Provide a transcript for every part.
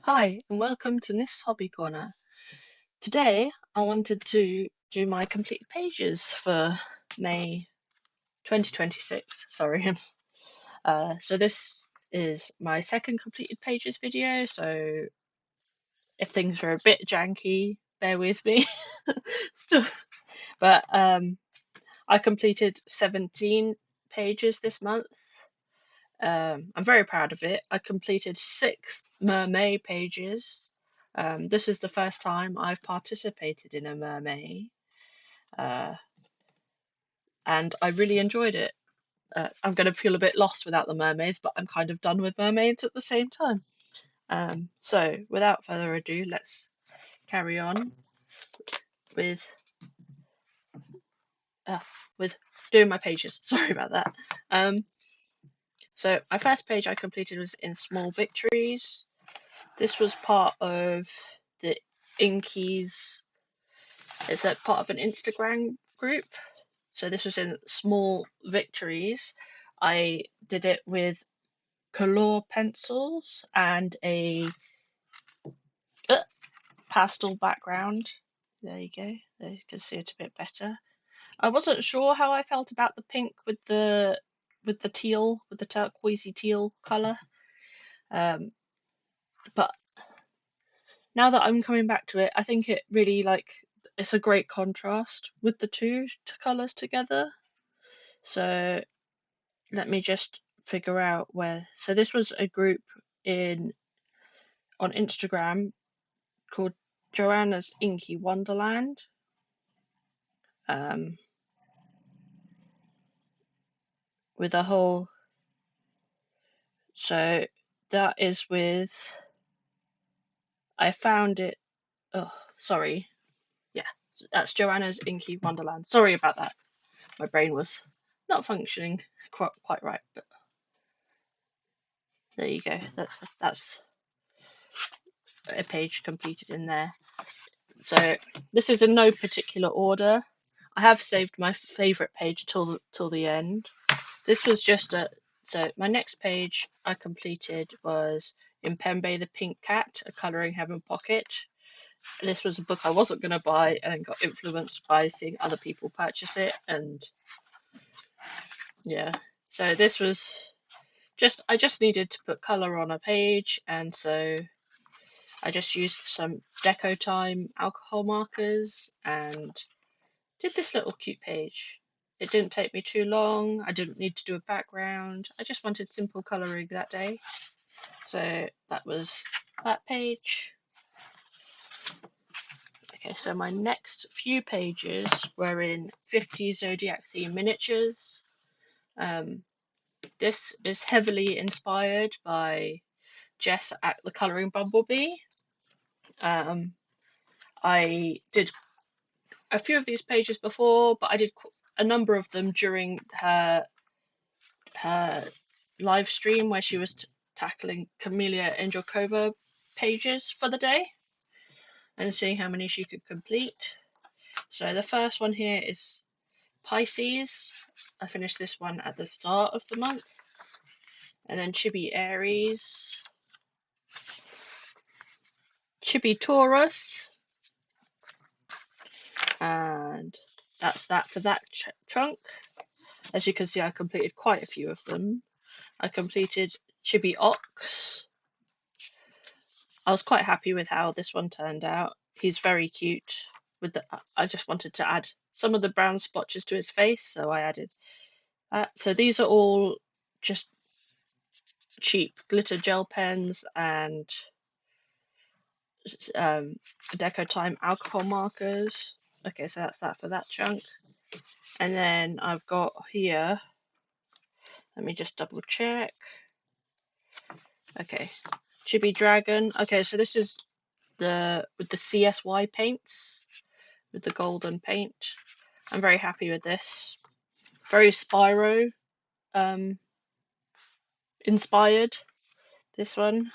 Hi, and welcome to Nif's Hobby Corner. Today, I wanted to do my completed pages for May 2026. Sorry. So this is my second completed pages video, so if things are a bit janky, bear with me. Still, but I completed 17 pages this month. I'm very proud of it. I completed 6 mermaid pages. This is the first time I've participated in a mermaid, uh, and I really enjoyed it. I'm going to feel a bit lost without the mermaids, but I'm kind of done with mermaids at the same time. So, without further ado, let's carry on with uh, with doing my pages. Sorry about that. So my first page I completed was in Small Victories. This was part of the Inkies. It's a part of an Instagram group. So this was in Small Victories. I did it with color pencils and a pastel background. There you go. There you can see it a bit better. I wasn't sure how I felt about the pink with the teal, with the turquoisey teal color. But now that I'm coming back to it, I think it really it's a great contrast with the two colors together. So let me just figure out where. So this was a group in on Instagram called Joanna's Inky Wonderland. Um, with a whole. So that is with. I found it. Oh, sorry. Yeah, that's Joanna's Inky Wonderland. Sorry about that. My brain was not functioning quite right, but there you go. That's a page completed in there. So this is in no particular order. I have saved my favourite page till the end. This was just a so my next page I completed was in Pembe the Pink Cat, a Colouring Heaven Pocket. This was a book I wasn't going to buy and got influenced by seeing other people purchase it, and yeah. So this was I just needed to put colour on a page, and so I just used some Deco Time alcohol markers and did this little cute page. It didn't take me too long. I didn't need to do a background. I just wanted simple colouring that day. So that was that page. Okay, so my next few pages were in 50 Zodiac theme miniatures. This is heavily inspired by Jess at the Colouring Bumblebee. I did a few of these pages before, but I did a number of them during her live stream where she was tackling Camellia Angelkova pages for the day and seeing how many she could complete. So the first one here is Pisces. I finished this one at the start of the month. And then Chibi Aries, Chibi Taurus, and that's that for that chunk. As you can see, I completed quite a few of them. I completed Chibi Ox. I was quite happy with how this one turned out. He's very cute. I just wanted to add some of the brown splotches to his face, so I added that. So these are all just cheap glitter gel pens and Deco Time alcohol markers. Okay, so that's that for that chunk. And then I've got here, let me just double check. Okay, Chibi Dragon. Okay, so this is with the CSY paints, with the golden paint. I'm very happy with this. Very Spyro inspired, this one.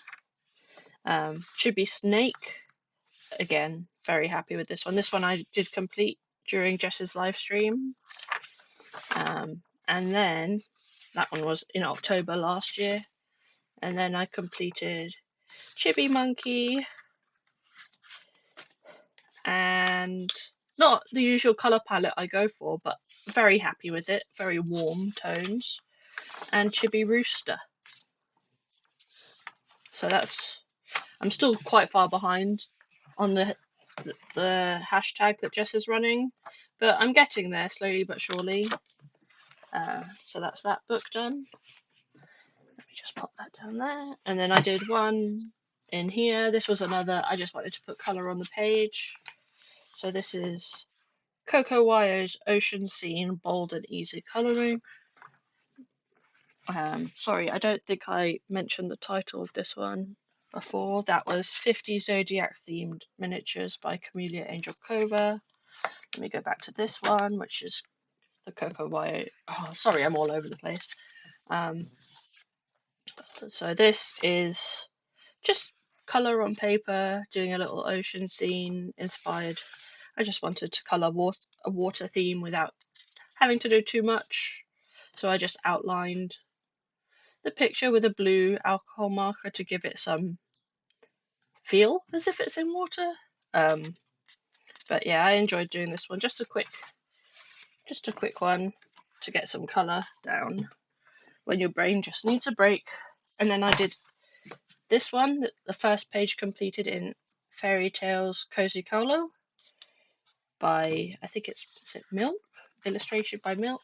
Chibi Snake. Again, very happy with this one. This one I did complete during Jess's live stream. And then that one was in October last year. And then I completed Chibi Monkey, and not the usual colour palette I go for, but very happy with it. Very warm tones. And Chibi Rooster. So I'm still quite far behind on the hashtag that Jess is running, but I'm getting there slowly but surely. So that's that book done. Let me just pop that down there. And then I did one in here. This was another, I just wanted to put colour on the page. So this is Coco Wyo's Ocean Scene, Bold and Easy Colouring. Sorry, I don't think I mentioned the title of this one before. That was 50 Zodiac Themed Miniatures by Camellia Angel Cova. Let me go back to this one, which is the Coco Wyo. Oh, sorry, I'm all over the place. So this is just colour on paper, doing a little ocean scene inspired. I just wanted to colour a water theme without having to do too much. So I just outlined the picture with a blue alcohol marker to give it some feel as if it's in water. But yeah, I enjoyed doing this one. Just a quick one to get some colour down when your brain just needs a break. And then I did this one, the first page completed in Fairy Tales Cozy Colo by, I think is it Milk? Illustration by Milk.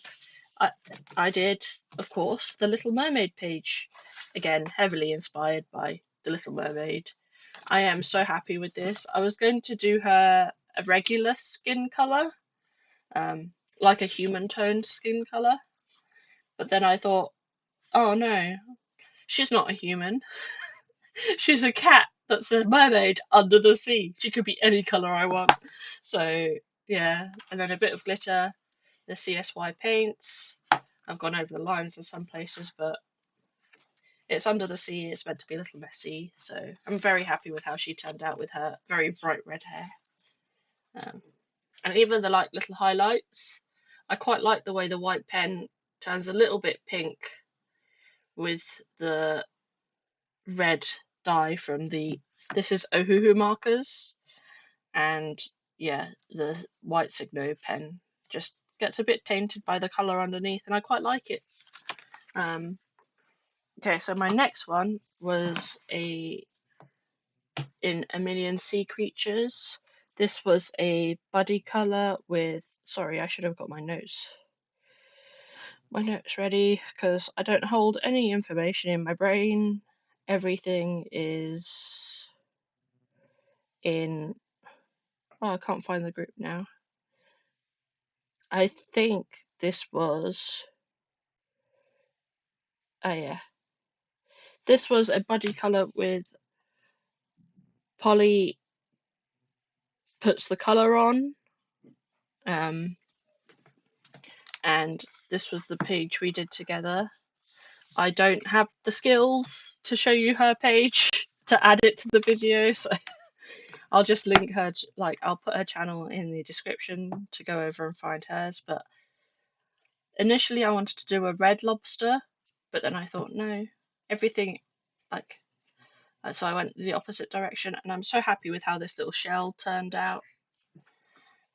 I did, of course, the Little Mermaid page. Again, heavily inspired by the Little Mermaid. I am so happy with this. I was going to do her a regular skin colour, like a human toned skin colour. But then I thought, oh no, she's not a human. She's a cat that's a mermaid under the sea. She could be any colour I want. So yeah, and then a bit of glitter, the CSY paints. I've gone over the lines in some places, but it's under the sea. It's meant to be a little messy. So I'm very happy with how she turned out with her very bright red hair. And even the like little highlights, I quite like the way the white pen turns a little bit pink with the red dye from this is Ohuhu markers, and yeah, the white Signo pen just gets a bit tainted by the colour underneath, and I quite like it. Okay, so my next one was in A Million Sea Creatures. This was a buddy colour with, sorry, I should have got my notes ready because I don't hold any information in my brain. Everything is in, oh, I can't find the group now. I think this was, oh yeah, this was a buddy colour with Polly puts the colour on, and this was the page we did together. I don't have the skills to show you her page to add it to the video, so I'll just link her, like I'll put her channel in the description to go over and find hers. But initially I wanted to do a red lobster, but then I thought no, everything, like, so I went the opposite direction, and I'm so happy with how this little shell turned out.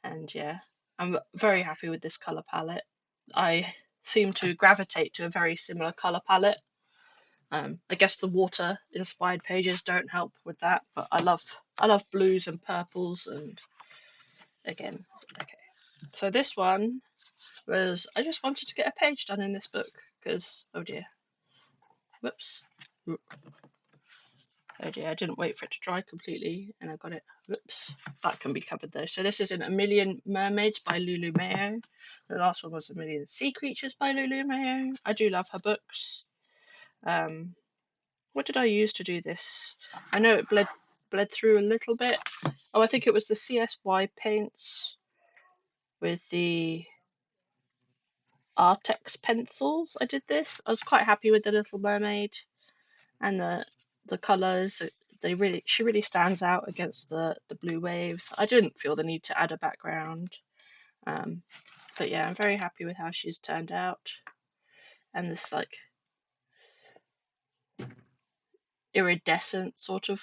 And yeah, I'm very happy with this colour palette. I seem to gravitate to a very similar colour palette. I guess the water inspired pages don't help with that, but I love blues and purples, and again, okay. So this one was, I just wanted to get a page done in this book because, oh dear, whoops, oh dear, I didn't wait for it to dry completely and I got it, whoops, that can be covered though. So this is in A Million Mermaids by Lulu Mayo. The last one was A Million Sea Creatures by Lulu Mayo. I do love her books. What did I use to do this? I know it bled through a little bit. Oh, I think it was the CSY paints with the Artex pencils. I did this. I was quite happy with the Little Mermaid and the colours. She really stands out against the blue waves. I didn't feel the need to add a background, but yeah, I'm very happy with how she's turned out. And this, like, iridescent sort of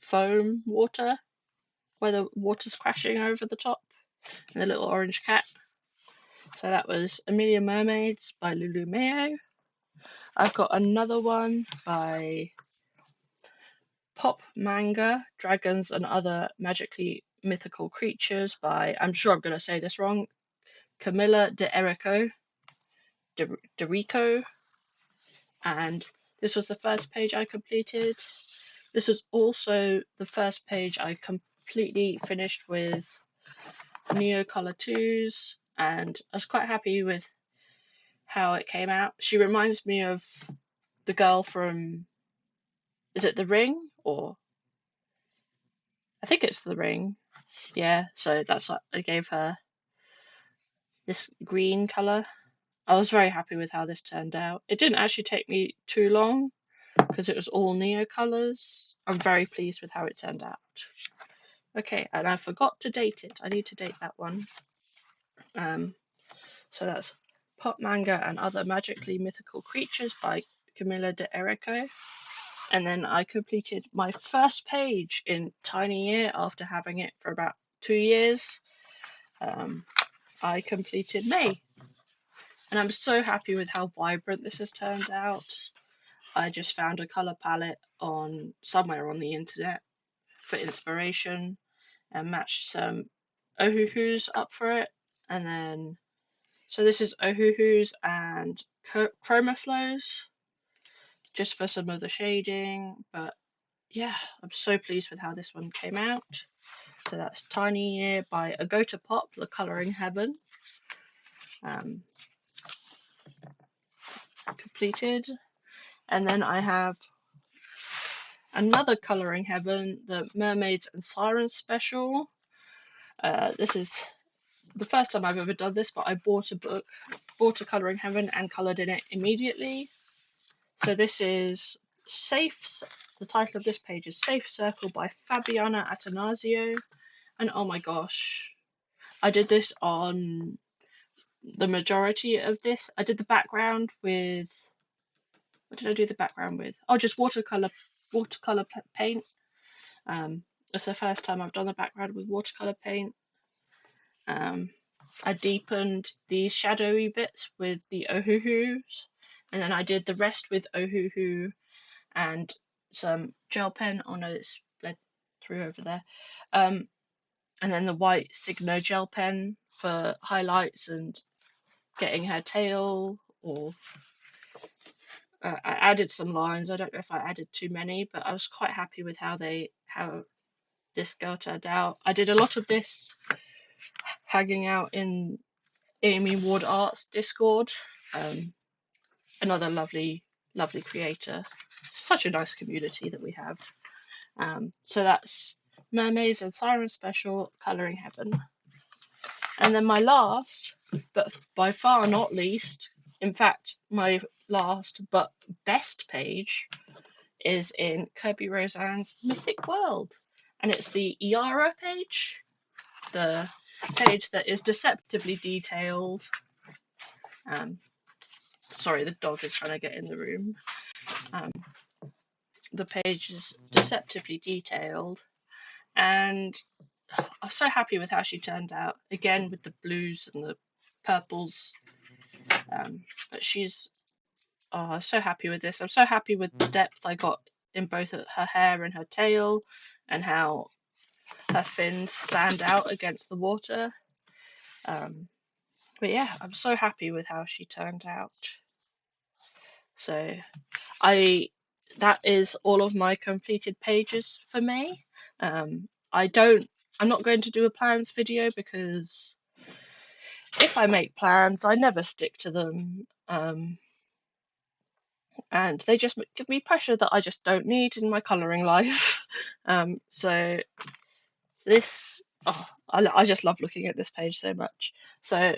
foam water where the water's crashing over the top, and the little orange cat. So that was Amelia Mermaids by Lulu Mayo. I've got another one by Pop Manga, Dragons and Other Magically Mythical Creatures by, I'm sure I'm going to say this wrong, Camilla Derico. And this was the first page I completed. This was also the first page I completely finished with Neo Color 2s, and I was quite happy with how it came out. She reminds me of the girl from, is it The Ring? Or I think it's The Ring. Yeah, so that's what I gave her, this green colour. I was very happy with how this turned out. It didn't actually take me too long because it was all Neo colours. I'm very pleased with how it turned out. Okay, and I forgot to date it. I need to date that one. So that's Pop Manga and Other Magically Mythical Creatures by Camilla de Erico. And then I completed my first page in Tiny Year after having it for about 2 years. I completed May. And I'm so happy with how vibrant this has turned out. I just found a colour palette on somewhere on the internet for inspiration and matched some Ohuhus up for it. And then, so this is Ohuhus and Chroma Flows, just for some of the shading. But yeah, I'm so pleased with how this one came out. So that's Tiny Year by Agota Pop, The Colouring Heaven. Completed. And then I have another Colouring Heaven, the Mermaids and Sirens special. This is the first time I've ever done this, but I bought a book, bought a Colouring Heaven and coloured in it immediately. So this is Safe, the title of this page is Safe Circle by Fabiana Atanasio. And oh my gosh, I did this on the majority of this. I did the background with, what did I do the background with? Oh, just watercolor paint. It's the first time I've done the background with watercolor paint. I deepened these shadowy bits with the Ohuhus, and then I did the rest with Ohuhu and some gel pen. Oh no, it's bled through over there. And then the white Signo gel pen for highlights and getting her tail, or I added some lines. I don't know if I added too many, but I was quite happy with how this girl turned out. I did a lot of this hanging out in Amy Ward Arts Discord. Another lovely creator. Such a nice community that we have. So that's Mermaids and Sirens special, Colouring Heaven. And then my last, but by far not least, in fact, my last but best page is in Kirby Roseanne's Mythic World. And it's the Iara page, the page that is deceptively detailed. Sorry, the dog is trying to get in the room. The page is deceptively detailed, and I'm so happy with how she turned out. Again, with the blues and the purples. But she's, I'm so happy with this. I'm so happy with the depth I got in both her hair and her tail, and how her fins stand out against the water. But yeah, I'm so happy with how she turned out. So that is all of my completed pages for May. I'm not going to do a plans video because if I make plans, I never stick to them. And they just give me pressure that I just don't need in my colouring life. So this, I just love looking at this page so much. So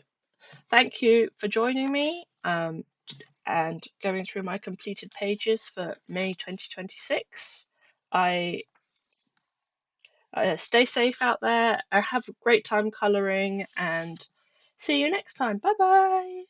thank you for joining me and going through my completed pages for May 2026. I stay safe out there. I have a great time colouring, and see you next time. Bye bye.